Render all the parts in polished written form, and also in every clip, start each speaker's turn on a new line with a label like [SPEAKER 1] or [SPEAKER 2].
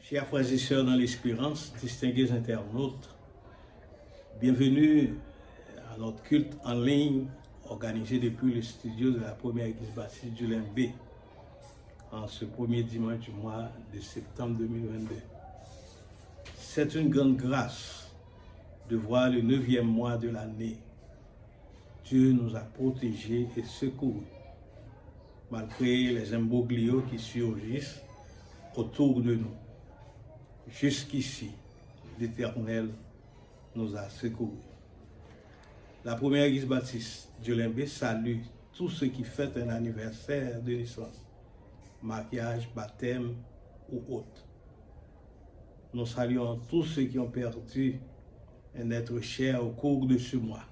[SPEAKER 1] Chers frères et sœurs dans l'espérance, distingués internautes, bienvenue à notre culte en ligne organisé depuis le studio de la première église baptiste du Limbé en ce premier dimanche du mois de septembre 2022. C'est une grande grâce de voir le 9e mois de l'année. Dieu nous a protégés et secourus, malgré les imbroglios qui surgissent autour de nous. Jusqu'ici, l'Éternel nous a secourus. La première église baptiste du Limbé salue tous ceux qui fêtent un anniversaire de naissance, mariage, baptême ou autre. Nous saluons tous ceux qui ont perdu un être cher au cours de ce mois.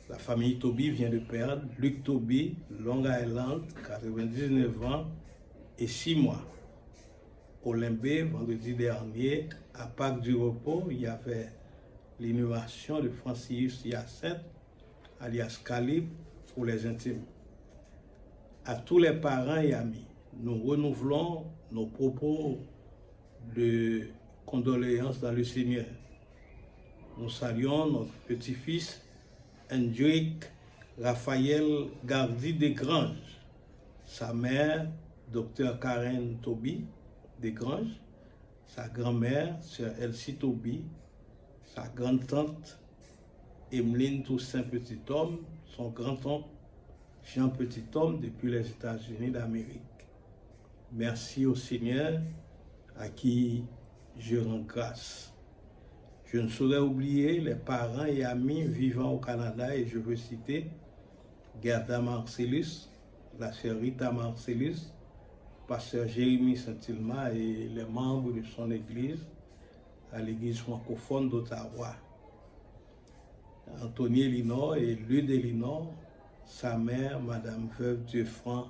[SPEAKER 1] La famille Toby vient de perdre Luc Toby, Long Island, 99 ans et 6 mois. Au Limbé, vendredi dernier, à Pâques du Repos, il y avait l'inhumation de Francis Hyacinthe, alias Calib, pour les intimes. À tous les parents et amis, nous renouvelons nos propos de condoléances dans le Seigneur. Nous saluons notre petit-fils, Hendrik Raphaël Gardy Desgranges, sa mère, Dr Karen Toby Desgranges, sa grand-mère, Sœur Elsie Toby, sa grande-tante, Emeline Toussaint Petit-Homme, son grand-oncle, Jean Petit-Homme, depuis les États-Unis d'Amérique. Merci au Seigneur à qui je rends grâce. Je ne saurais oublier les parents et amis vivant au Canada, et je veux citer Gerda Marcellus, la sœur Rita Marcellus, pasteur Jérémy Saint-Ilma et les membres de son église à l'église francophone d'Ottawa. Anthony Elinor et Lude Elinor, sa mère, Madame Veuve Dieufranc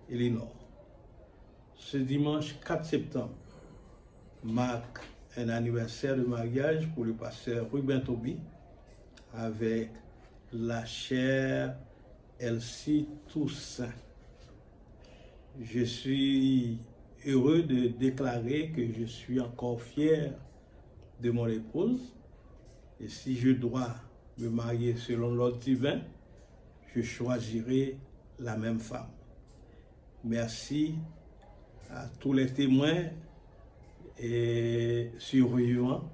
[SPEAKER 1] Elinor. Ce dimanche 4 septembre marque un anniversaire de mariage pour le pasteur Ruben Toby avec la chère Elsie Toussaint. Je suis heureux de déclarer que je suis encore fier de mon épouse, et si je dois me marier selon l'ordre divin, je choisirai la même femme. Merci à tous les témoins et survivants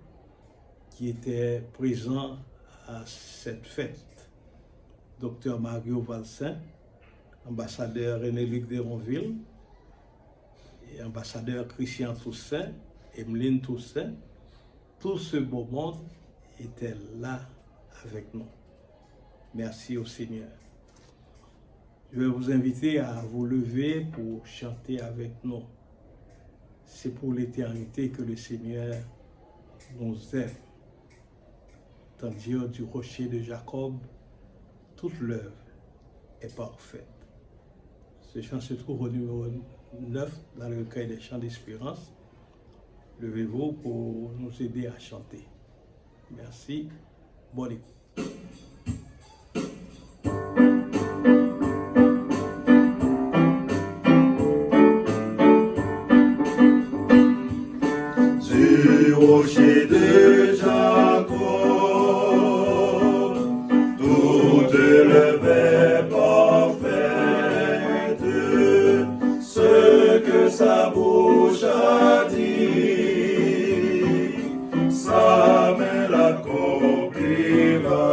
[SPEAKER 1] qui étaient présents à cette fête. Docteur Mario Valsin, ambassadeur René-Luc Deronville, et ambassadeur Christian Toussaint, Emeline Toussaint, tout ce beau monde était là avec nous. Merci au Seigneur. Je vais vous inviter à vous lever pour chanter avec nous. C'est pour l'éternité que le Seigneur nous aime. Tant Dieu du rocher de Jacob, toute l'œuvre est parfaite. Ce chant se trouve au numéro 9 dans le recueil des chants d'espérance. Levez-vous pour nous aider à chanter. Merci. Bonne écoute.
[SPEAKER 2] Du rocher de Jacob, toute l'œuvre est parfaite, ce que sa bouche a dit, sa main l'accomplira.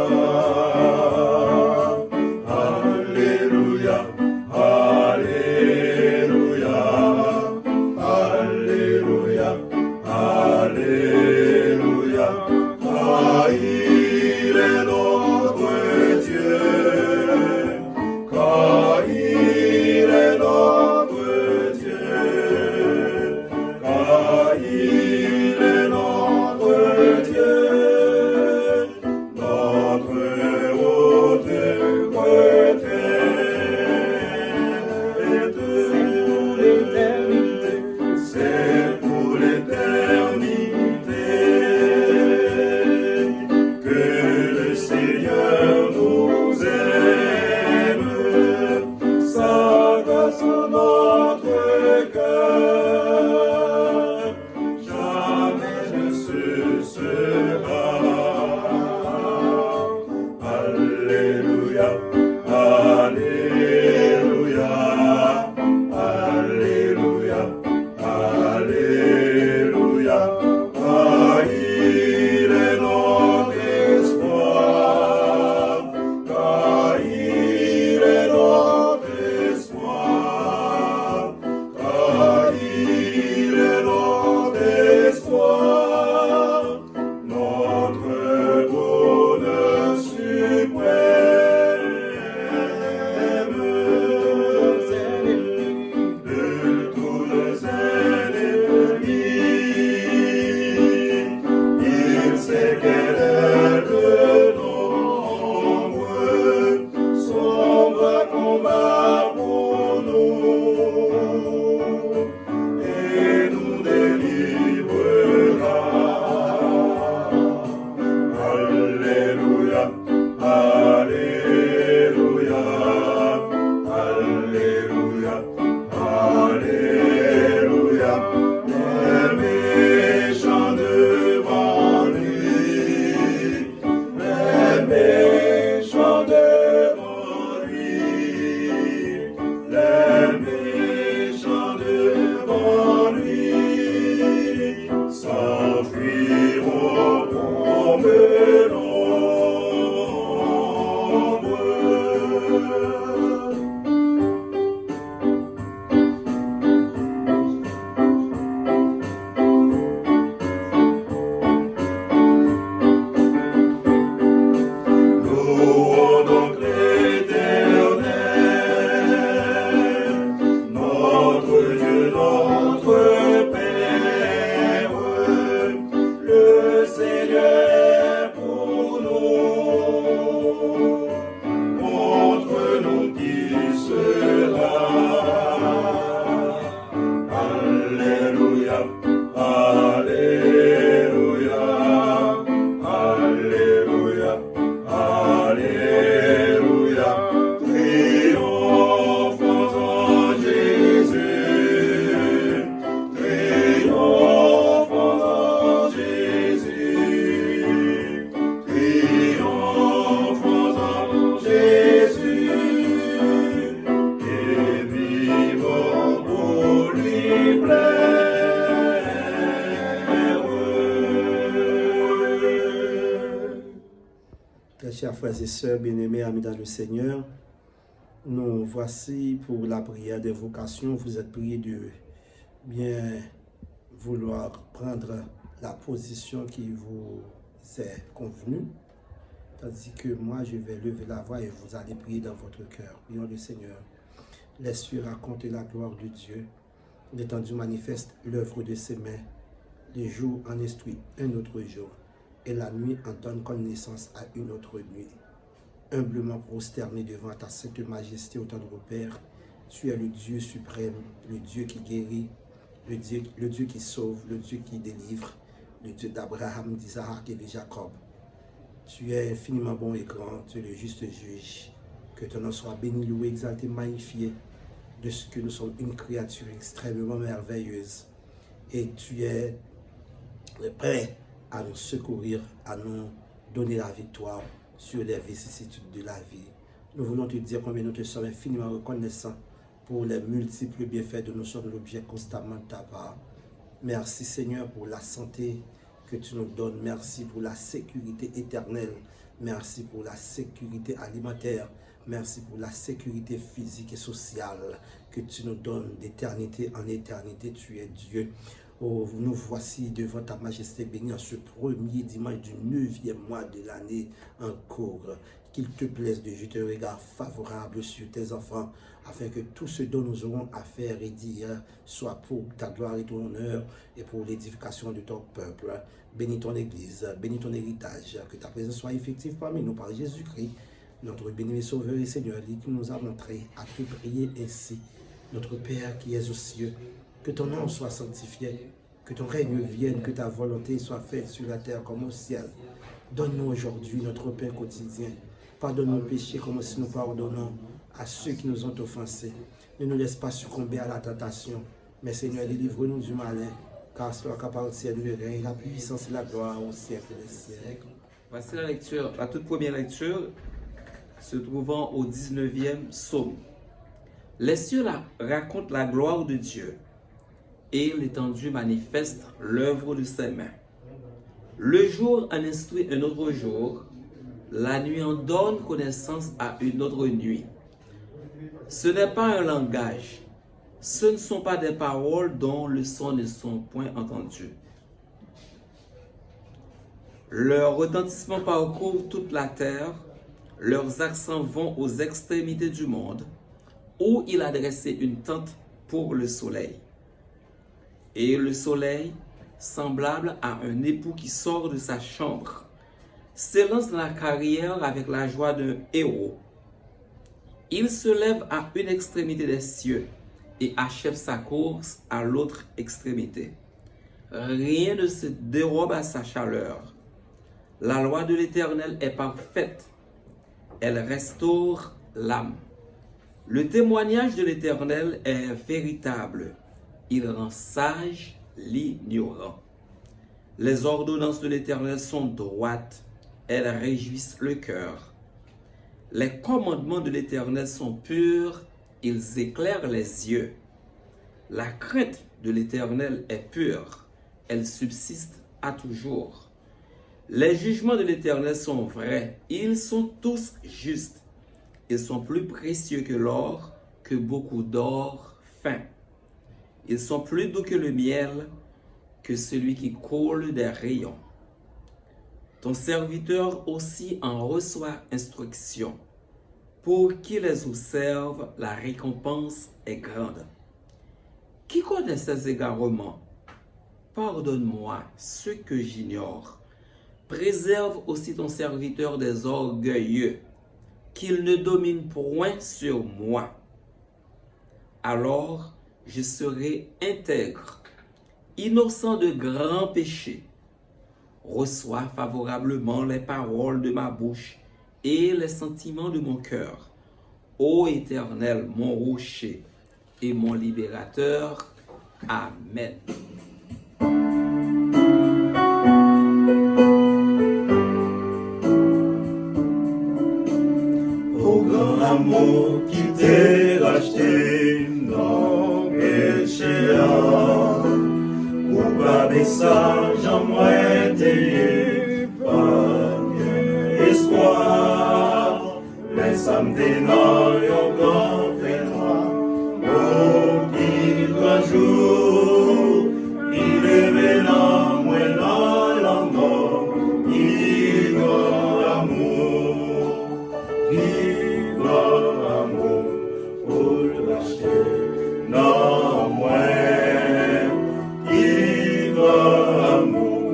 [SPEAKER 2] Alléluia, Alléluia, Alléluia. Triomphons en Jésus, triomphons en Jésus, triomphons en Jésus, et vivons pour lui
[SPEAKER 3] Très chers frères et sœurs, bien-aimés, amis dans le Seigneur, nous voici pour la prière d'invocation. Vous êtes priés de bien vouloir prendre la position qui vous est convenue, tandis que moi, je vais lever la voix et vous allez prier dans votre cœur. Prions le Seigneur. Les cieux racontent la gloire de Dieu. L'étendue manifeste l'œuvre de ses mains. Le jour en instruit un autre jour, et la nuit en donne connaissance à une autre nuit. Humblement prosterné devant ta sainte majesté, au tendre Père, tu es le Dieu suprême, le Dieu qui guérit, le Dieu qui sauve, le Dieu qui délivre, le Dieu d'Abraham, d'Isaac et de Jacob. Tu es infiniment bon et grand, tu es le juste juge. Que ton nom soit béni, loué, exalté, magnifié, de ce que nous sommes une créature extrêmement merveilleuse. Et tu es prêt à nous secourir, à nous donner la victoire sur les vicissitudes de la vie. Nous voulons te dire combien nous te sommes infiniment reconnaissants pour les multiples bienfaits dont nous sommes l'objet constamment de ta part. Merci Seigneur pour la santé que tu nous donnes. Merci pour la sécurité éternelle. Merci pour la sécurité alimentaire. Merci pour la sécurité physique et sociale que tu nous donnes d'éternité en éternité. Tu es Dieu. Oh, nous voici devant ta majesté bénie en ce premier dimanche du 9e mois de l'année en cours. Qu'il te plaise de jeter un regard favorable sur tes enfants, afin que tout ce dont nous aurons à faire et dire soit pour ta gloire et ton honneur et pour l'édification de ton peuple. Bénis ton Église, bénis ton héritage, que ta présence soit effective parmi nous par Jésus-Christ, notre béni et sauveur et Seigneur, lui qui nous a montré à te prier ainsi. Notre Père qui es aux cieux, que ton nom soit sanctifié, que ton règne vienne, que ta volonté soit faite sur la terre comme au ciel. Donne-nous aujourd'hui notre pain quotidien. Pardonne nos péchés comme si nous pardonnons à ceux qui nous ont offensés. Ne nous laisse pas succomber à la tentation, mais Seigneur, délivre-nous du malin, car c'est toi qui appartient le règne, la puissance et la gloire au siècle des siècles.
[SPEAKER 4] Voici la lecture, la toute première lecture, se trouvant au 19e psaume. Les cieux racontent la gloire de Dieu, et l'étendue manifeste l'œuvre de ses mains. Le jour en instruit un autre jour, la nuit en donne connaissance à une autre nuit. Ce n'est pas un langage, ce ne sont pas des paroles dont le son ne sont point entendus. Leur retentissement parcourt toute la terre, leurs accents vont aux extrémités du monde, où il a dressé une tente pour le soleil. Et le soleil, semblable à un époux qui sort de sa chambre, s'élance dans la carrière avec la joie d'un héros. Il se lève à une extrémité des cieux et achève sa course à l'autre extrémité. Rien ne se dérobe à sa chaleur. La loi de l'Éternel est parfaite. Elle restaure l'âme. Le témoignage de l'Éternel est véritable. Il rend sage l'ignorant. Les ordonnances de l'Éternel sont droites. Elles réjouissent le cœur. Les commandements de l'Éternel sont purs. Ils éclairent les yeux. La crainte de l'Éternel est pure. Elle subsiste à toujours. Les jugements de l'Éternel sont vrais. Ils sont tous justes. Ils sont plus précieux que l'or, que beaucoup d'or fin. Ils sont plus doux que le miel, que celui qui coule des rayons. Ton serviteur aussi en reçoit instruction. Pour qui les observe, la récompense est grande. Qui connaît ces égarements? Pardonne-moi ceux que j'ignore. Préserve aussi ton serviteur des orgueilleux, qu'il ne domine point sur moi. Alors je serai intègre innocent de grands péchés, reçois favorablement les paroles de ma bouche et les sentiments de mon cœur. Ô Éternel, mon rocher et mon libérateur. Amen.
[SPEAKER 2] Au grand amour qui t'est racheté, non péché, coupable et sage en moi t'ayé, pas espoir, les samedis non yon grand fait noir, au qui grand jour, il est dans moi dans la mort, il grand amour, il grand amour, pour le racheter, non moi, il grand amour,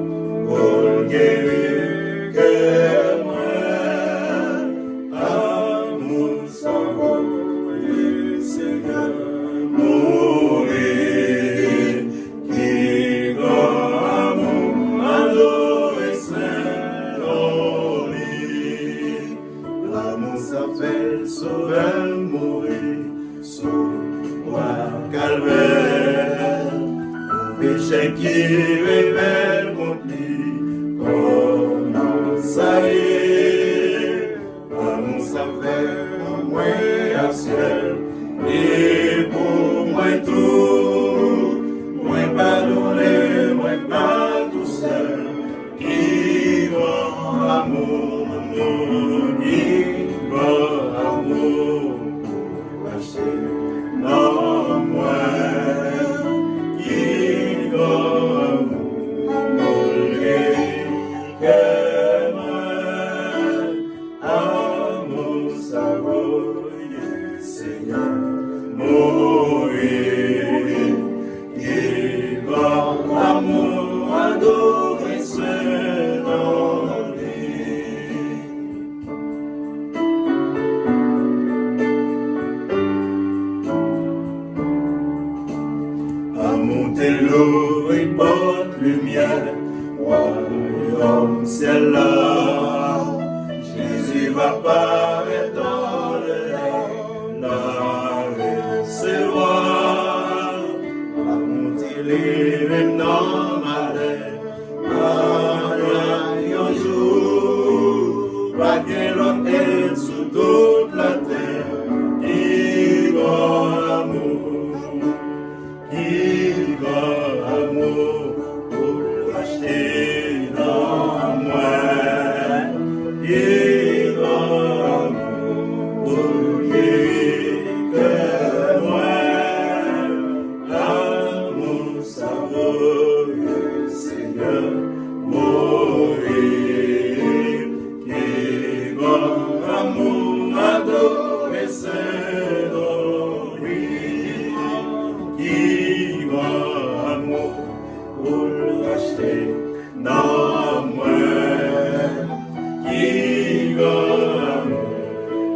[SPEAKER 2] pour le guérir que moi, amour sans le Seigneur, mourir, qui grand amour, adorer Saint Louis, l'amour ça fait sauver, mourir, sauver calvaire, péché qui révèle contre lui, comment ça y est, l'amour ça fait moi à ciel, et pour moi tout, moi pardonné, moi pas tout seul, qui va amour, qui va amour, racheter dans moi. Monter l'eau et porte lumière, royaume ciel là, Jésus va paraître dans le lait, la recevoir, va monter les mêmes dans ma un jour, va qu'elle l'hôtel sous toute la terre, qui va amour. Qui va amour pour racheter dans moi, qui va amour pour guérir que moi, amour savoureux Seigneur, mourir, qui va amour adorer Saint dans moi, qui va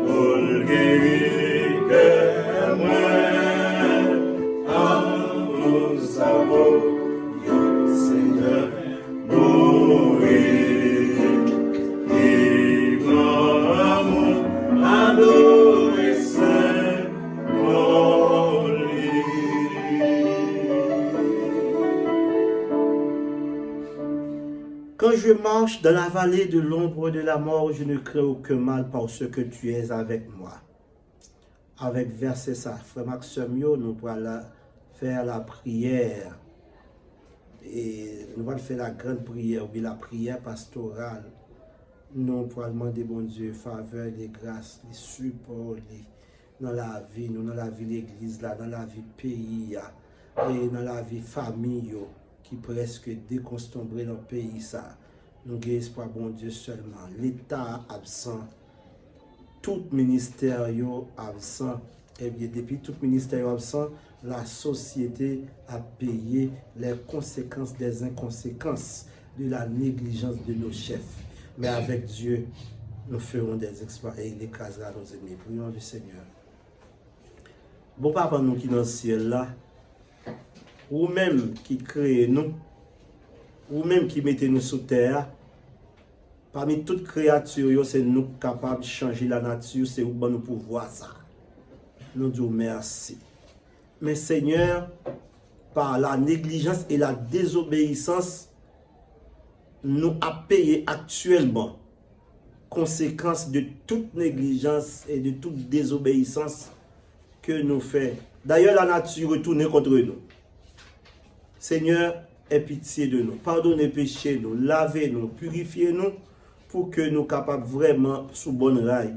[SPEAKER 2] pour le guérir que moi, amour savant, Seigneur, mourir, qui va amour, adorer Saint,
[SPEAKER 3] Quand je marche dans la vallée de l'ombre de la mort, je ne crains aucun mal parce que tu es avec moi. Avec verset ça, frère Maxime, nous allons faire la prière. Et nous allons faire la grande prière, ou bien la prière pastorale. Nous allons demander, bon Dieu, faveur, les grâces, les supports, dans la vie, nous dans la vie de l'église, dans la vie pays, et dans la vie famille, qui presque déconstombré dans le pays, ça. Nous avons espoir, bon Dieu, seulement. L'État absent, tout ministère absent, et bien depuis tout ministère absent, la société a payé les conséquences des inconséquences de la négligence de nos chefs. Mais avec Dieu, nous ferons des exploits et il écrasera nos ennemis. Prions du Seigneur. Bon papa, nous qui dans le ciel là, ou même qui crée nous, ou même qui mettez nous sous terre, parmi toutes créatures, c'est nous capables de changer la nature, c'est où nous pouvoir ça. Nous disons merci. Mais Seigneur, par la négligence et la désobéissance, nous a payé actuellement conséquence de toute négligence et de toute désobéissance que nous faisons. D'ailleurs, la nature retourne contre nous. Seigneur, aie pitié de nous. Pardonnez péché nous, lavez-nous, purifiez-nous pour que nous capables vraiment sous bonne rail.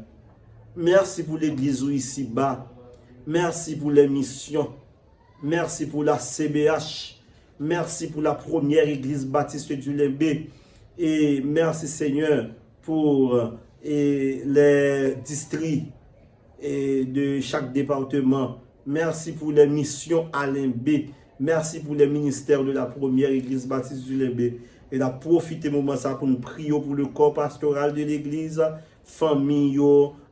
[SPEAKER 3] Merci pour l'église ici-bas. Merci pour les missions. Merci pour la CBH. Merci pour la première église baptiste du Limbé. Et merci Seigneur pour les districts de chaque département. Merci pour les missions à Limbé. Merci pour les ministères de la première église baptiste du Limbé. Et là, profitez moment ça pour nous prier pour le corps pastoral de l'église, famille,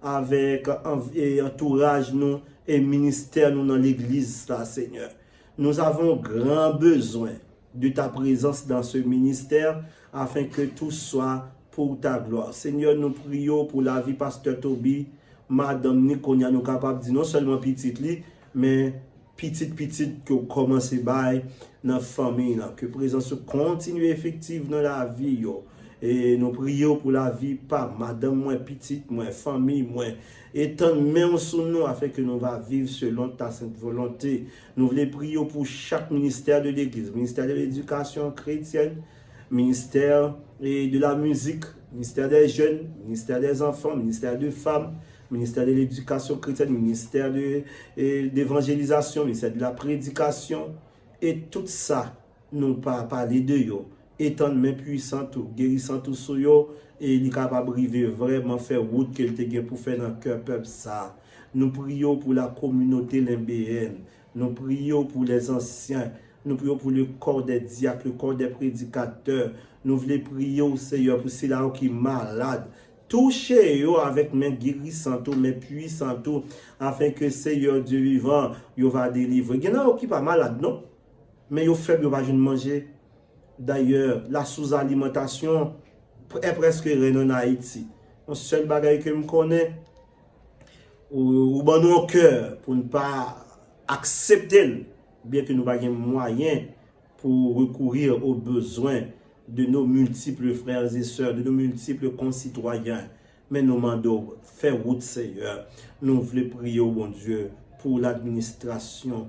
[SPEAKER 3] avec entourage nous et ministère nous dans l'église là, Seigneur. Nous avons grand besoin de ta présence dans ce ministère afin que tout soit pour ta gloire. Seigneur, nous prions pour la vie pasteur Toby, madame Nikonia, nous capables de dire non seulement petite li, mais petite que commence bail dans la famille, que présence continue effective dans la vie. Yo. Et nous prions pour la vie, pas madame, moi petite, moi famille, moi. Étends main sur nous afin que nous va vivre selon ta sainte volonté. Nous voulons prier pour chaque ministère de l'Église, ministère de l'éducation chrétienne, ministère de la musique, ministère des jeunes, ministère des enfants, ministère des femmes, ministère de l'éducation chrétienne, ministère de l'évangélisation, ministère de la prédication. Et tout ça, nous pas parler de yo. Étant main puissant, guérissant tout sur yo, et il est capable de arriver vraiment faire route qu'il te pour faire dans le cœur peuple ça. Nous prions pour la communauté limbéenne. Nous prions pour les anciens. Nous prions pour le corps des diacres, le corps des prédicateurs. Nous voulons prier au Seigneur pour ceux là qui sont malades. Touchez-yo avec mes guérissants, mes puissants, afin que Seigneur Dieu vivant, yo va délivrer. Il y en a qui pas malade, non? Mais yo faible, yo va juste manger. D'ailleurs, la sous-alimentation est presque reine en Haïti. Le seul bagage que je connais, ou ban nous cœur pour ne pas accepter, bien que nous n'ayons pas moyens pour recourir aux besoins de nos multiples frères et sœurs, de nos multiples concitoyens. Mais nous demandons, faire route Seigneur. Nous voulons prier au bon Dieu pour l'administration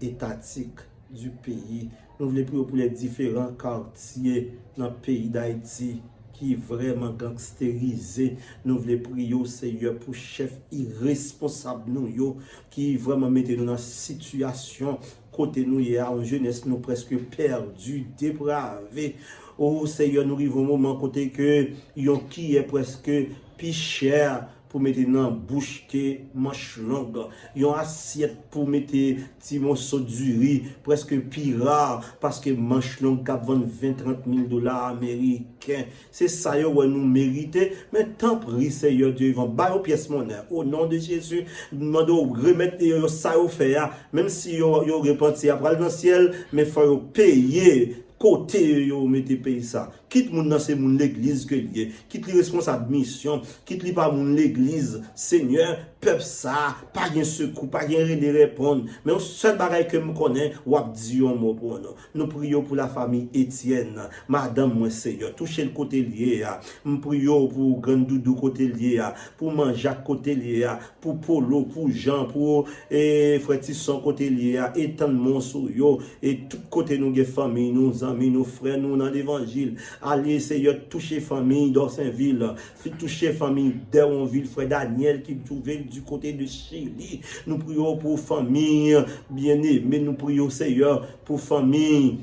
[SPEAKER 3] étatique du pays. Nous voulons prier pour les différents quartiers dans le pays d'Haïti qui est vraiment gangstérisé. Nous voulons prier au Seigneur pour chef irresponsable nous qui vraiment mettent nous dans une situation côté nous en jeunesse nous presque perdu, dépravé. Oh Seigneur, nous arrivons au moment côté que yon qui est presque plus cher pour mettre dans la bouche que manche longue. Yon assiette pour mettre petit morceau du riz presque plus rare parce que manche longue cap vend 20-30 000 $ américains. C'est ça yo nous mériter. Mais tant pis Seigneur Dieu, vont ba aux pièces monnaie. Au nom de Jésus, nous demandons remettre ça au faire même si yo repenti après dans le ciel, mais faut payer côté yo mettez pays ça. Quitte moun dans c'est moun l'église que lié, quitte les responsables mission, quitte li pas moun l'église, Seigneur, peuple ça, pas rien secours, pas rien de répondre, mais un seul bagage que me connais, ou ap di un mot pour nous. Nous prions pour la famille Étienne, madame moi Seigneur, toucher le côté lié, nous prions pour grand doudou côté lié, pour Manjac côté lié, pour Polo, pour Jean, pour frère Tisson côté lié, et tant de monde sur yo, et tout côté nous des familles, nos amis, nos frères, nous dans l'évangile. Allez, Seigneur, toucher famille d'Orsainville, toucher famille d'Héronville, frère Daniel qui trouvait du côté de Chili. Nous prions pour famille bien-aimée, nous prions, Seigneur, pour famille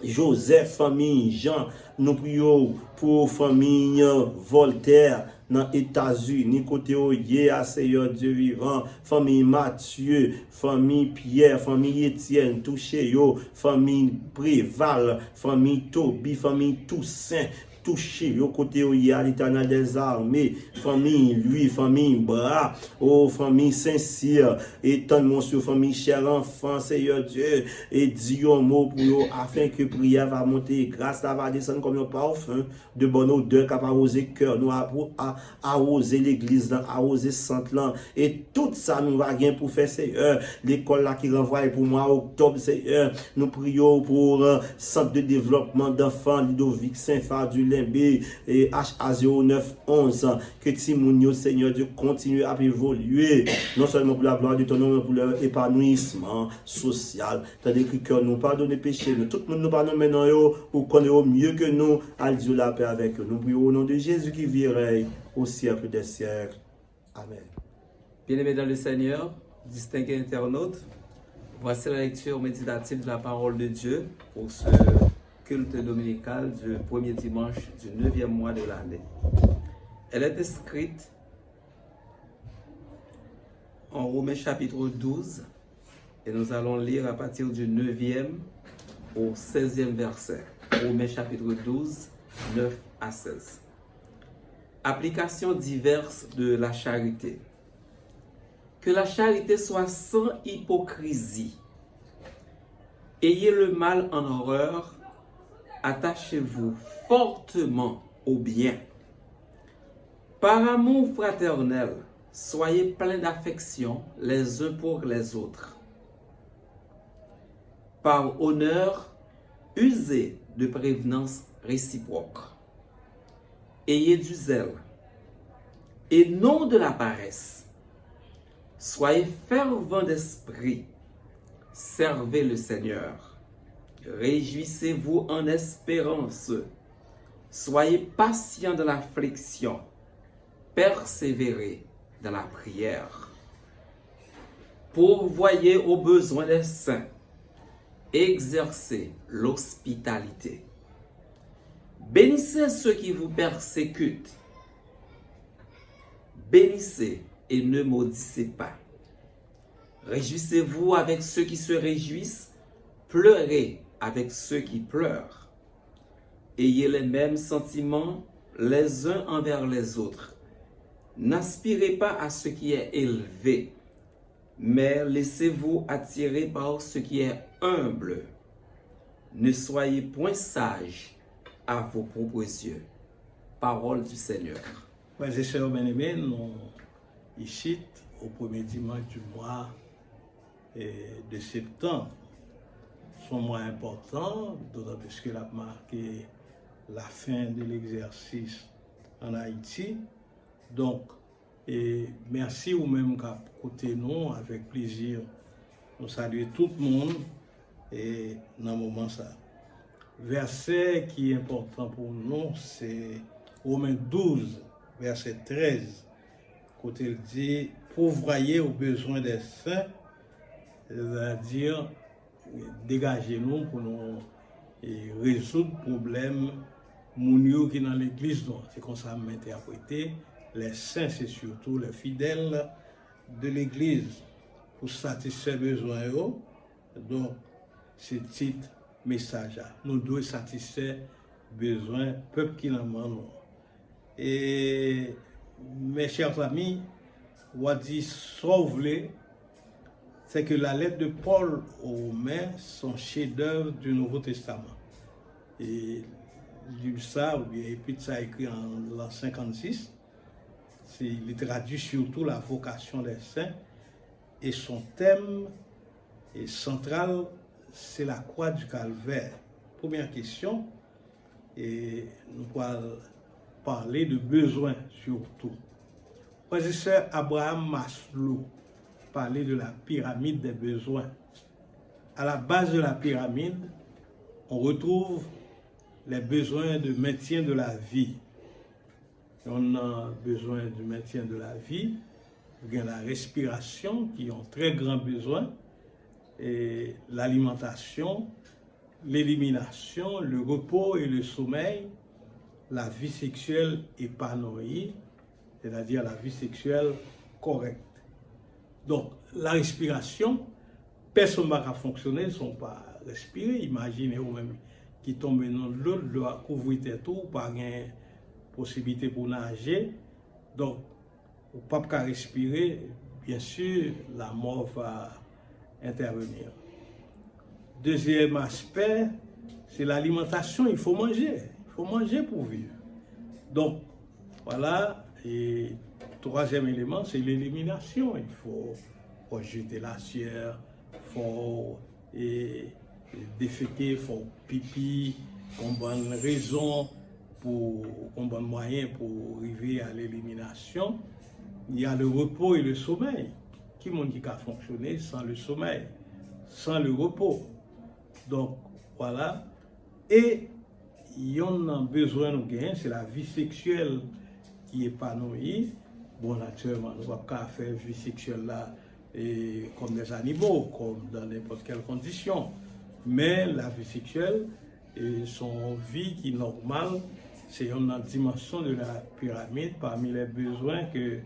[SPEAKER 3] Joseph, famille Jean, nous prions pour famille Voltaire dans les États-Unis, côté Oye, Seigneur Dieu vivant, famille Mathieu, famille Pierre, famille Étienne, touché yo, famille Préval, famille Toby, famille Toussaint, touché au côté où il y a l'Éternel des armées, famille lui, famille bras, oh famille Saint-Cyr, et tant mon sur famille cher enfant, Seigneur Dieu, et dis un mot pour eux afin que prière va monter, grâce là va descendre comme un parfum de bonne odeur qui va arroser cœur, nous arroser l'église, arroser centre là, et tout ça nous va bien pour faire Seigneur, l'école là qui renvoie pour moi octobre Seigneur, nous prions pour centre de développement d'enfants, Ludovic Saint-Phar du Limbé et HA0911, que Timounio, Seigneur Dieu, continue à évoluer, non seulement pour la gloire de ton nom, mais pour leur épanouissement social. Tandis que cœur nous pardonne les péchés, nous, tout le monde nous pardonne maintenant, ou connaît au mieux que nous, à Dieu la paix avec eux. Nous prions au nom de Jésus qui vit et règne au siècle des siècles. Amen.
[SPEAKER 4] Bien-aimés dans le Seigneur, distingués internautes, voici la lecture méditative de la parole de Dieu pour ce culte dominical du premier dimanche du 9e mois de l'année. Elle est inscrite en Romains chapitre 12 et nous allons lire à partir du 9e au 16e verset. Romains chapitre 12, 9 à 16. Applications diverses de la charité. Que la charité soit sans hypocrisie. Ayez le mal en horreur, attachez-vous fortement au bien. Par amour fraternel, soyez pleins d'affection les uns pour les autres. Par honneur, usez de prévenance réciproque. Ayez du zèle et non de la paresse. Soyez fervents d'esprit. Servez le Seigneur. Réjouissez-vous en espérance. Soyez patients dans l'affliction. Persévérez dans la prière. Pourvoyez aux besoins des saints. Exercez l'hospitalité. Bénissez ceux qui vous persécutent. Bénissez et ne maudissez pas. Réjouissez-vous avec ceux qui se réjouissent. Pleurez avec ceux qui pleurent. Ayez les mêmes sentiments les uns envers les autres. N'aspirez pas à ce qui est élevé, mais laissez-vous attirer par ce qui est humble. Ne soyez point sages à vos propres yeux. Parole du Seigneur.
[SPEAKER 1] Frères et sœurs bien-aimés, nous ici au premier dimanche du mois de septembre. Son mois important, d'autant plus qu'il a marqué la fin de l'exercice en Haïti. Donc, merci ou même qu'à côté nous, avec plaisir, nous saluons tout le monde et dans le moment ça. Verset qui est important pour nous, c'est Romains 12, verset 13, côté il dit pourvoyez aux besoins des saints, c'est-à-dire dégagez-nous pour nous résoudre le problème mounio qui dans l'église. C'est comme ça m'a interprété. Les saints, c'est surtout les fidèles de l'église pour satisfaire les besoins. Donc, c'est titre message. Nous devons satisfaire les besoins peuple qui n'en demande. Et mes chers amis, on dit sauve-les. C'est que la lettre de Paul aux Romains sont chefs-d'œuvre du Nouveau Testament. Et ça, ou bien, et puis ça écrit en l'an 56, il traduit surtout la vocation des saints, et son thème central, c'est la croix du calvaire. Première question, et nous allons parler de besoins surtout. Professeur Abraham Maslow parlait de la pyramide des besoins. À la base de la pyramide, on retrouve les besoins de maintien de la vie. On a besoin du maintien de la vie, il y a la respiration qui ont très grand besoin, et l'alimentation, l'élimination, le repos et le sommeil, la vie sexuelle épanouie, c'est-à-dire la vie sexuelle correcte. Donc, la respiration, personne ne va fonctionner sans pas respirer. Imaginez vous-même qui tombe dans l'eau, doit couvrir tout, pas de possibilité pour nager. Donc, ou pas qu'à respirer, bien sûr, la mort va intervenir. Deuxième aspect, c'est l'alimentation. Il faut manger. Il faut manger pour vivre. Donc, voilà. Et troisième élément, c'est l'élimination. Il faut jeter la sueur, il faut déféquer, il faut pipi, qu'on bonne raison, qu'on bonne moyen pour arriver à l'élimination. Il y a le repos et le sommeil. Qui monde qui a fonctionné sans le sommeil, sans le repos. Donc, voilà. Et il y en a besoin de gagner, c'est la vie sexuelle qui est épanouie. Bon, naturellement, nous ne pouvons pas faire vie sexuelle là comme des animaux, comme dans n'importe quelle condition. Mais la vie sexuelle et son vie qui est normale, c'est une dimension de la pyramide parmi les besoins que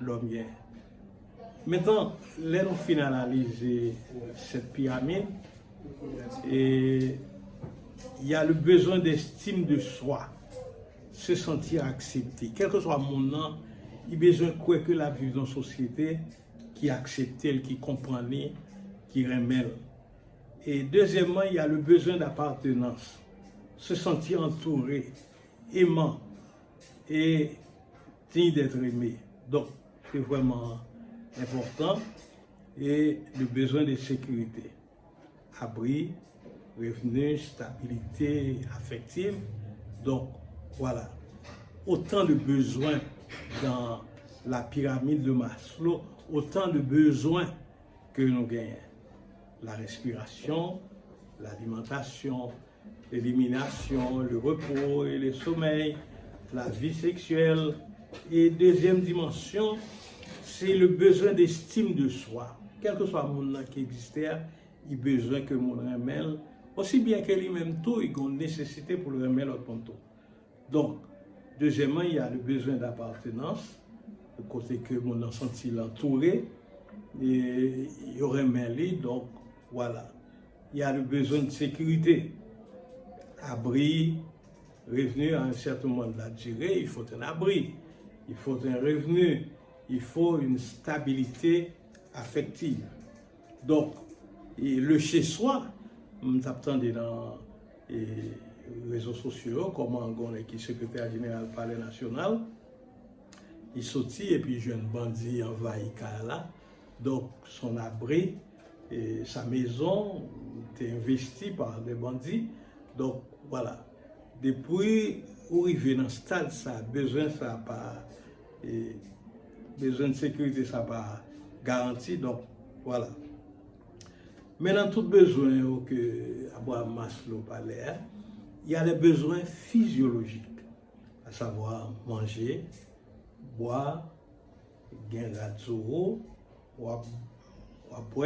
[SPEAKER 1] l'homme a. Maintenant, là, nous finalisons cette pyramide et il y a le besoin d'estime de soi, se sentir accepté. Quel que soit mon nom, il y a besoin de que la vie dans la société qui accepte, qui comprend, qui remet. Et deuxièmement, il y a le besoin d'appartenance, se sentir entouré, aimant et digne d'être aimé. Donc, c'est vraiment important. Et le besoin de sécurité, abri, revenus, stabilité affective. Donc, voilà. Autant de besoins dans la pyramide de Maslow, autant de besoins que nous gagnons. La respiration, l'alimentation, l'élimination, le repos et le sommeil, la vie sexuelle. Et deuxième dimension, c'est le besoin d'estime de soi. Quel que soit le monde qui existait, il a besoin que mon remède, aussi bien que lui-même tout, il a une nécessité pour le remède au ponto. Donc, deuxièmement, il y a le besoin d'appartenance, le côté que mon a senti l'entouré, et il y aurait mêlé, donc voilà. Il y a le besoin de sécurité, abri, revenu à un certain moment de la durée, il faut un abri, il faut un revenu, il faut une stabilité affective. Donc, et le chez-soi, on t'attendait dans les réseaux sociaux, comment on est qui est secrétaire général du Palais national, il sortit et puis jeune bandit envahi là. Donc, son abri et sa maison était investie par des bandits. Donc, voilà. Depuis arriver dans ce stade, ça a besoin, ça n'a pas. Besoin de sécurité, ça n'a pas garanti. Donc, voilà. Maintenant, tout besoin que Abraham Maslow parlait, il y a les besoins physiologiques, à savoir manger, boire, gagner de l'eau, boire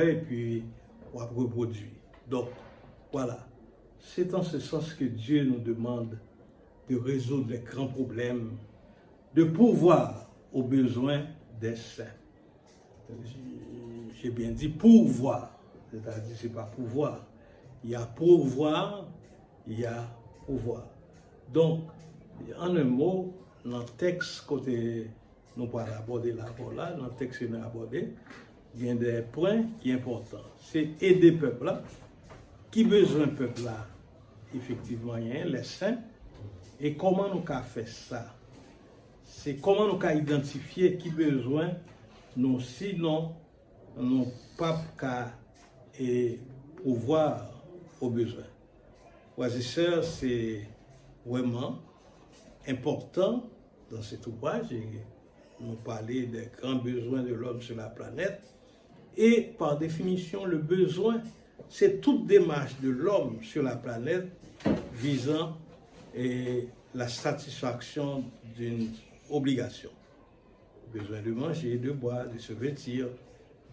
[SPEAKER 1] et puis reproduire. Donc, voilà. C'est en ce sens que Dieu nous demande de résoudre les grands problèmes, de pourvoir aux besoins des saints. J'ai bien dit pourvoir, c'est-à-dire c'est pas pouvoir. Il y a pourvoir, il y a pouvoir. Donc, en un mot, dans le texte, côté nous pas aborder là, dans le texte que nous avons abordé, il y a des points qui sont importants. C'est aider le peuple là. Qui besoin le peuple là? Effectivement, il y a les saints. Et comment nous avons fait ça? C'est comment nous avons identifié qui besoin, nous sinon, nous pas qu'à pouvoir aux besoins. Frères et sœurs, c'est vraiment important dans cet ouvrage. Et nous parler des grands besoins de l'homme sur la planète. Et par définition, le besoin, c'est toute démarche de l'homme sur la planète visant la satisfaction d'une obligation. Besoin de manger, de boire, de se vêtir,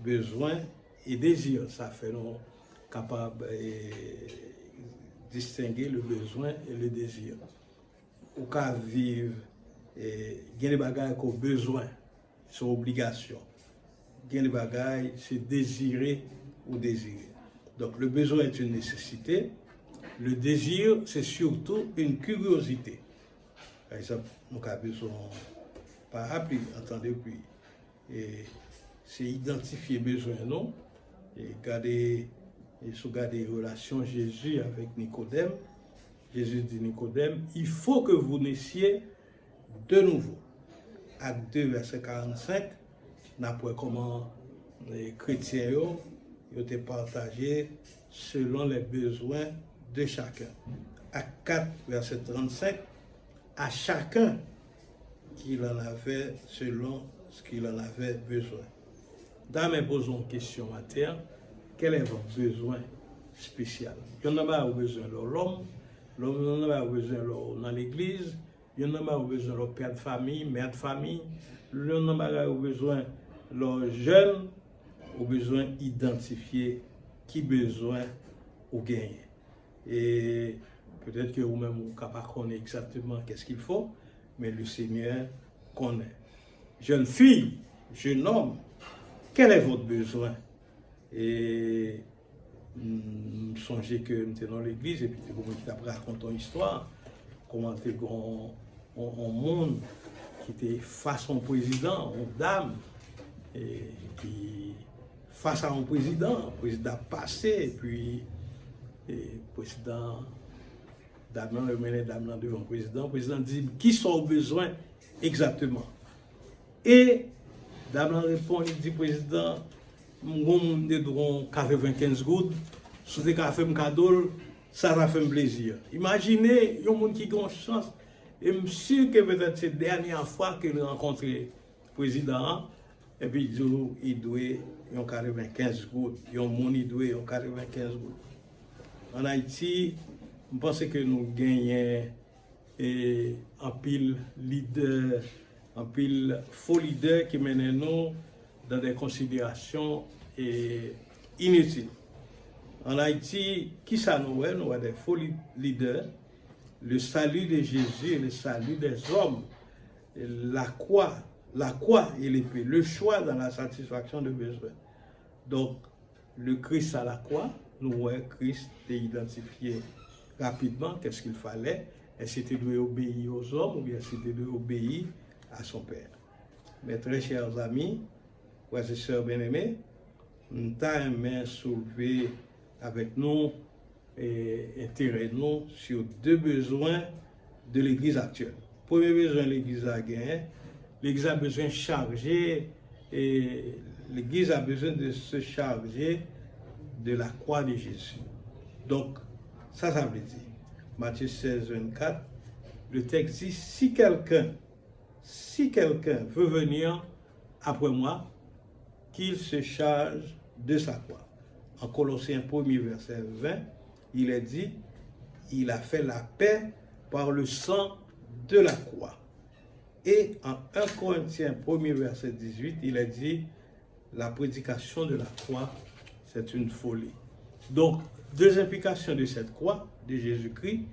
[SPEAKER 1] besoin et désir. Ça fait nous capables de distinguer le besoin et le désir. Au cas vivre, il y a des bagages qu'on a besoin, c'est obligation. Il y a des bagages, c'est désirer ou désirer. Donc le besoin est une nécessité Le désir, c'est surtout une curiosité. Par exemple, nous avons besoin parapluie, entendez, puis, et c'est identifier besoin, non? Et garder, et sous garder relation Jésus avec Nicodème. Jésus dit Nicodème, il faut que vous naissiez de nouveau. Acte 2, verset 45, n'après comment les chrétiens ont été partagés selon les besoins de chacun. Acte 4, verset 35, à chacun qu'il en avait selon ce qu'il en avait besoin. Dans mes posons question à terre, quel est votre besoin spécial? Il y en a pas besoin de l'homme, l'homme n'a pas besoin dans l'église, il y en a pas besoin de père de famille, mère de famille, il y en a pas besoin de jeunes, au besoin d'identifier qui besoin ou gagner. Et peut-être que vous-même vous ne connaissez pas exactement qu'est-ce qu'il faut, mais le Seigneur connaît. Jeune fille, jeune homme, quel est votre besoin? Et songez que nous sommes dans l'église et puis vous racontez une histoire, comment tu un monde qui était face à un président, une dame, et puis face à un président, le président passé, et puis le président, dame le mené dame devant le président dit qui sont besoin exactement. Et dame répond, il dit président, mon monde de 95 gouttes, si tu as fait un cadeau, ça va faire plaisir. Imaginez, il y a un monde qui a une chance. Et je suis sûr que peut-être c'est la dernière fois qu'il a rencontré le président, et puis il doit y 95 gouttes, il y a un monde qui doit 95 gouttes. En Haïti, je pense que nous gagnons un pile leader, un pile faux leader qui mène nous dans des considérations inutiles. En Haïti, qui ça nous est? Nous avons des faux leaders. Le salut de Jésus et le salut des hommes, la croix et l'épée, le choix dans la satisfaction de besoins. Donc, le Christ à la croix, nous voyons Christ identifié rapidement qu'est-ce qu'il fallait, et c'était de obéir aux hommes ou bien c'était de obéir à son Père. Mes très chers amis, frères et sœurs bien-aimés, nous avons soulevé avec nous et intérêt nous sur deux besoins de l'Église actuelle. Premier besoin, l'Église a gagné. L'Église a besoin de charger et l'Église a besoin de se charger de la croix de Jésus. Donc, ça veut dire, Matthieu 16, 24, le texte dit, si quelqu'un veut venir après moi, qu'il se charge de sa croix. En Colossiens 1er verset 20, il est dit, il a fait la paix par le sang de la croix. Et en 1 Corinthiens 1er verset 18, il est dit, la prédication de la croix, c'est une folie. Donc, deux implications de cette croix, de Jésus-Christ,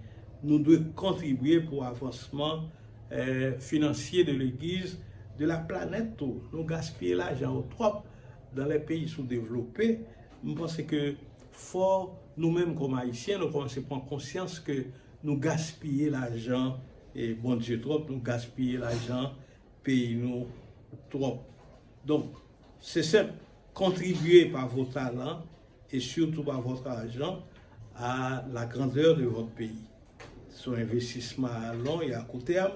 [SPEAKER 1] nous devons contribuer pour l'avancement financier de l'Église, de la planète. Nous gaspillons l'argent au trop dans les pays sous-développés. Je pense que fort, nous-mêmes comme Haïtiens, nous commençons à prendre conscience que nous gaspillons l'argent, et bon Dieu trop, nous gaspillons l'argent, pays nous trop. Donc, c'est simple, contribuer par vos talents et surtout par votre argent à la grandeur de votre pays. Son investissement à long et à court terme,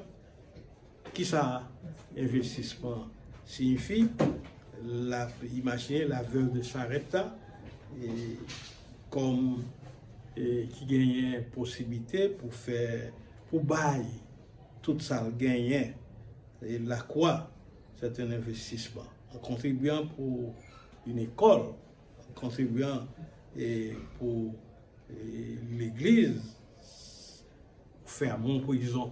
[SPEAKER 1] qui ça, investissement signifie? Imaginez la veuve de Sarepta, qui gagnait possibilité pour bailler tout ça gagnait. Et la croix, c'est un investissement. En contribuant pour une école, en contribuant pour l'église, faire mon prison,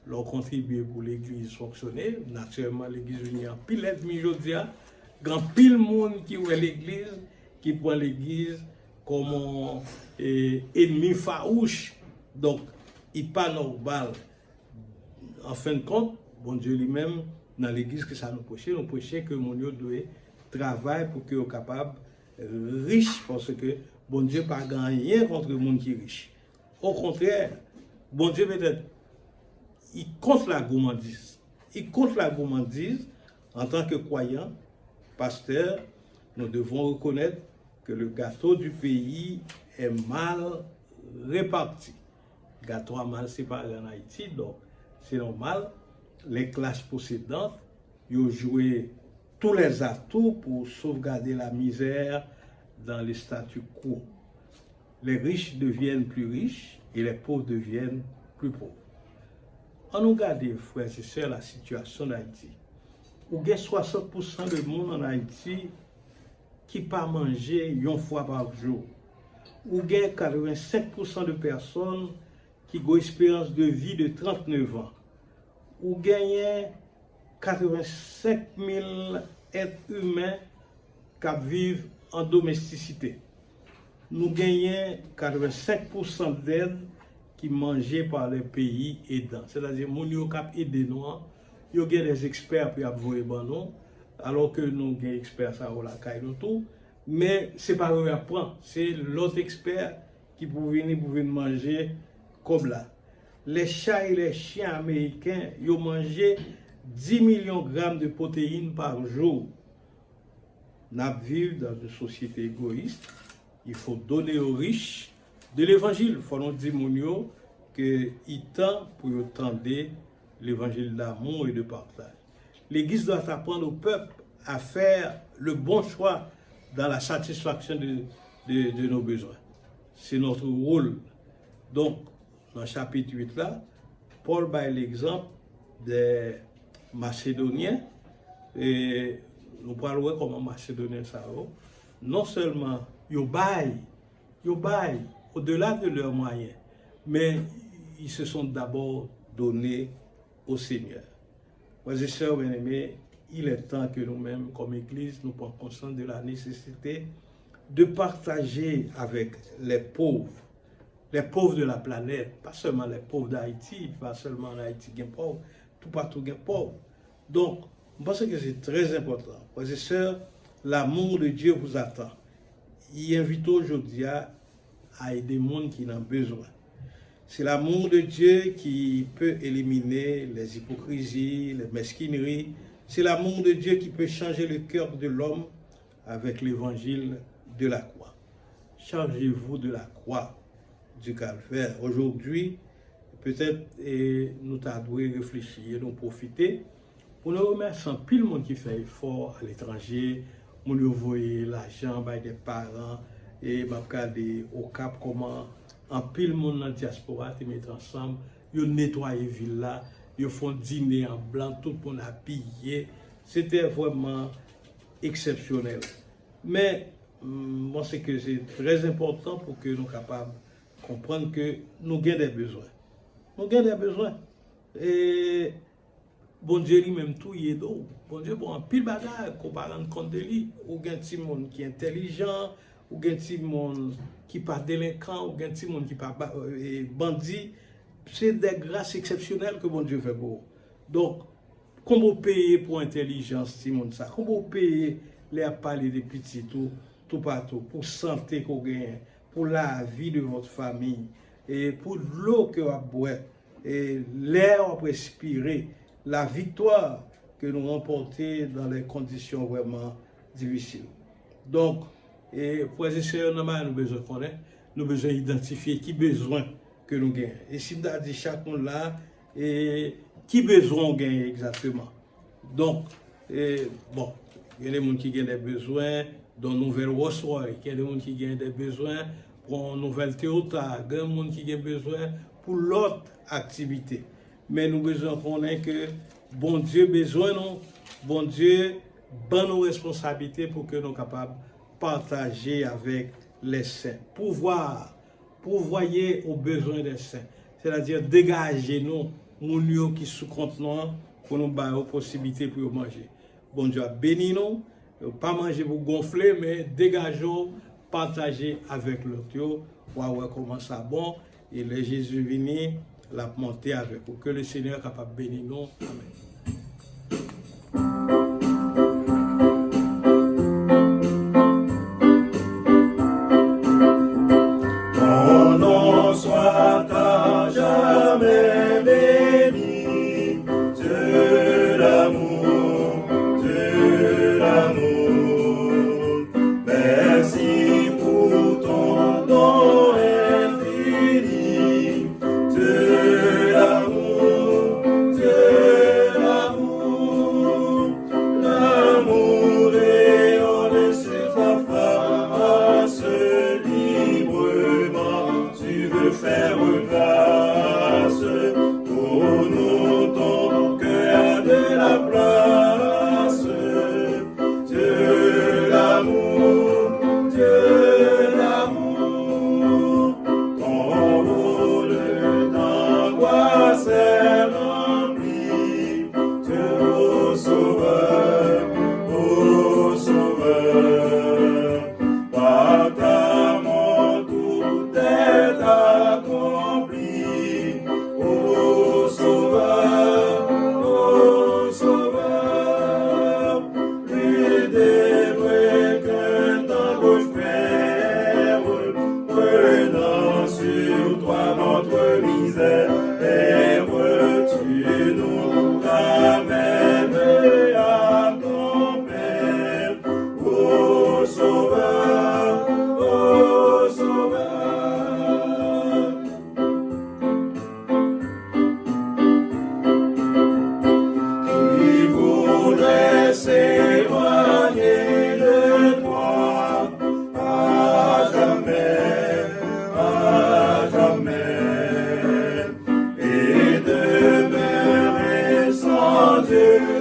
[SPEAKER 1] leur contribuer pour l'église fonctionner. Naturellement, l'église vient en pile ennemi aujourd'hui, grand pile monde qui voit l'église, qui prend l'église comme un ennemi farouche. Donc, il n'est pas normal. En fin de compte, bon Dieu lui-même, dans l'église que ça nous prêchait que mon Dieu doit travailler pour qu'il soit capable riche, parce que bon Dieu n'a pas gagné contre le monde qui est riche. Au contraire, bon Dieu peut-être, il compte la gourmandise. Il compte la gourmandise en tant que croyant, pasteur, nous devons reconnaître que le gâteau du pays est mal réparti. Le gâteau a mal séparé en Haïti, donc c'est normal. Les classes possédantes, ils ont joué tous les atouts pour sauvegarder la misère dans le statu quo. Les riches deviennent plus riches et les pauvres deviennent plus pauvres. On nous regarde, frères et sœurs, la situation d'Haïti. Où il y a 60% de monde en Haïti qui pas manger une fois par jour. Où il y a 85% de personnes qui ont une espérance de vie de 39 ans. Où il y a 85 000 êtres humains qui vivent en domesticité. Nous gagnons 85% d'aide qui mangée par les pays aidants. C'est-à-dire que nous avons aidé nous, nous avons des experts pour avoir nous, alors que nous avons des experts ça la caille tout, mais c'est pas eux qui prend, c'est l'autre expert qui peut venir manger comme là. Les chats et les chiens américains, ils ont mangé 10 millions de grammes de protéines par jour. Nous vivons dans une société égoïste. Il faut donner aux riches de l'évangile. Il faut nous dire qu'il tend pour tendre l'évangile d'amour et de partage. L'Église doit apprendre au peuple à faire le bon choix dans la satisfaction de nos besoins. C'est notre rôle. Donc, dans le chapitre 8 là, Paul bat l'exemple des Macédoniens. Et nous parlons comment Macédoniens ça non seulement ils baillent au-delà de leurs moyens, mais ils se sont d'abord donnés au Seigneur. Frères et sœurs bien-aimés, il est temps que nous-mêmes, comme Église, nous prenions conscience de la nécessité de partager avec les pauvres de la planète, pas seulement les pauvres d'Haïti, pas seulement en Haïti qui sont pauvres, tout partout qui sont pauvres. Donc, je pense que c'est très important. Frères et sœurs, l'amour de Dieu vous attend. Il invite aujourd'hui à aider les gens qui en ont besoin. C'est l'amour de Dieu qui peut éliminer les hypocrisies, les mesquineries. C'est l'amour de Dieu qui peut changer le cœur de l'homme avec l'évangile de la croix. Chargez-vous de la croix du calvaire. Aujourd'hui, peut-être nous devons réfléchir, nous profiter pour nous remercier pile le monde qui fait effort à l'étranger, pour nous envoyer l'argent par des parents et regarder au Cap comment en pile monde dans la diaspora te mettre ensemble, ils nettoient la ville là, ils font dîner en blanc, tout le monde habillé. C'était vraiment exceptionnel. Mais moi, c'est que c'est très important pour que nous soyons capables de comprendre que nous avons des besoins. Nous avons des besoins. Et bon Dieu lui-même tout y est d'eau. Bon Dieu, bon, pile bagarre, qu'on parle compte de lui. Ou un petit monde qui est intelligent, ou un petit monde qui pas délinquant, ou un petit monde qui pas bandit. C'est des grâces exceptionnelles que bon Dieu fait pour vous. Donc, comment payer pour l'intelligence, si monde ça? Comment payer les parler des petits tout partout, pour santé qu'on gagne, pour la vie de votre famille, et pour l'eau que vous boire, et l'air à respirer, la victoire que nous remportons dans les conditions vraiment difficiles. Donc, frères et sœurs, nous avons besoin de connaître, nous avons besoin d'identifier qui besoin que nous gagnons. Et si nous avons dit chacun là, qui besoin on gagne exactement. Donc, bon, il y a des gens qui ont des besoins dans une nouvelle Rosoir, il y a des gens qui ont des besoins pour une nouvelle Théota, il y a des gens qui ont besoin pour l'autre activité. Mais nous besoin de connaître que bon Dieu besoin nous, bon Dieu ban nos responsabilités pour que nous soyons capables de partager avec les saints. Pourvoyer aux besoins des saints. C'est-à-dire dégager nous, nous qui sous contenant pour nous donner la possibilité pour manger. Bon Dieu a béni nous, pas manger pour gonfler, mais dégageons, partager avec l'autre. Pour voir comment ça bon. Et le Jésus venu, la monter avec vous. Que le Seigneur soit capable de bénir nous. Amen.
[SPEAKER 2] Ton nom soit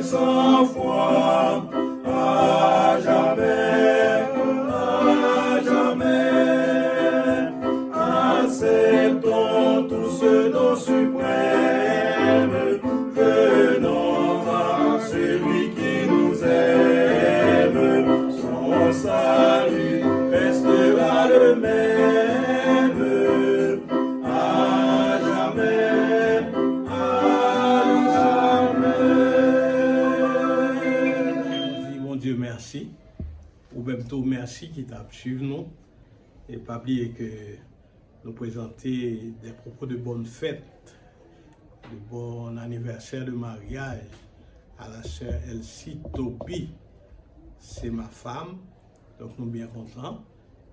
[SPEAKER 2] sans foi, à jamais, à jamais. Acceptons tout ce don suprême, venons à celui qui nous aime, son salut restera le même, à jamais, à jamais.
[SPEAKER 1] Mon Dieu, merci. Ou même tout merci qui t'a suivi nous. Et pas oublier que nous présenter des propos de bonne fête, de bon anniversaire de mariage à la sœur Elsie Toby. C'est ma femme, donc nous sommes bien contents.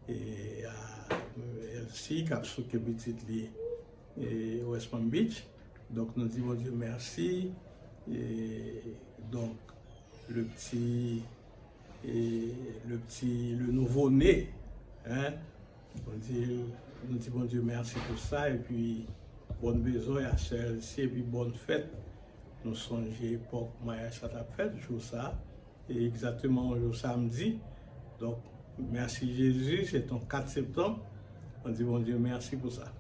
[SPEAKER 1] Et à Elsie, qui a sauté petite et West Palm Beach. Donc nous disons Dieu merci. Et donc le nouveau-né, hein, nous disons bon Dieu merci pour ça. Et puis bonne besoin à celle-ci et puis bonne fête. Nous songeons époque mariage ça t'a fait jour ça. Et exactement au jour samedi. Donc merci Jésus, c'est ton 4 septembre. On dit bon Dieu merci pour ça.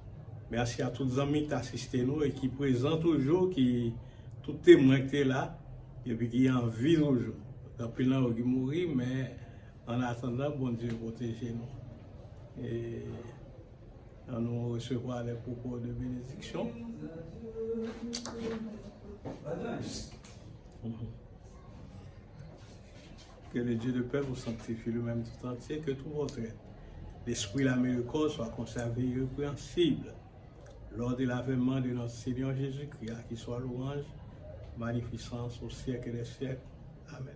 [SPEAKER 1] Merci à tous les amis qui assistent nous et qui présentent toujours, qui tout témoin qui est là et puis qui en vie toujours. Depuis là, on mourir, mais en attendant, bon Dieu protège nous. Et on nous recevra les propos de bénédiction. Que le Dieu de paix vous sanctifie lui-même tout entier, que tout votre être, l'esprit, l'âme et le corps soient conservés irrépréhensibles lors de l'avènement de notre Seigneur Jésus-Christ, à qui soit louange, magnificence au siècle des siècles. Amen.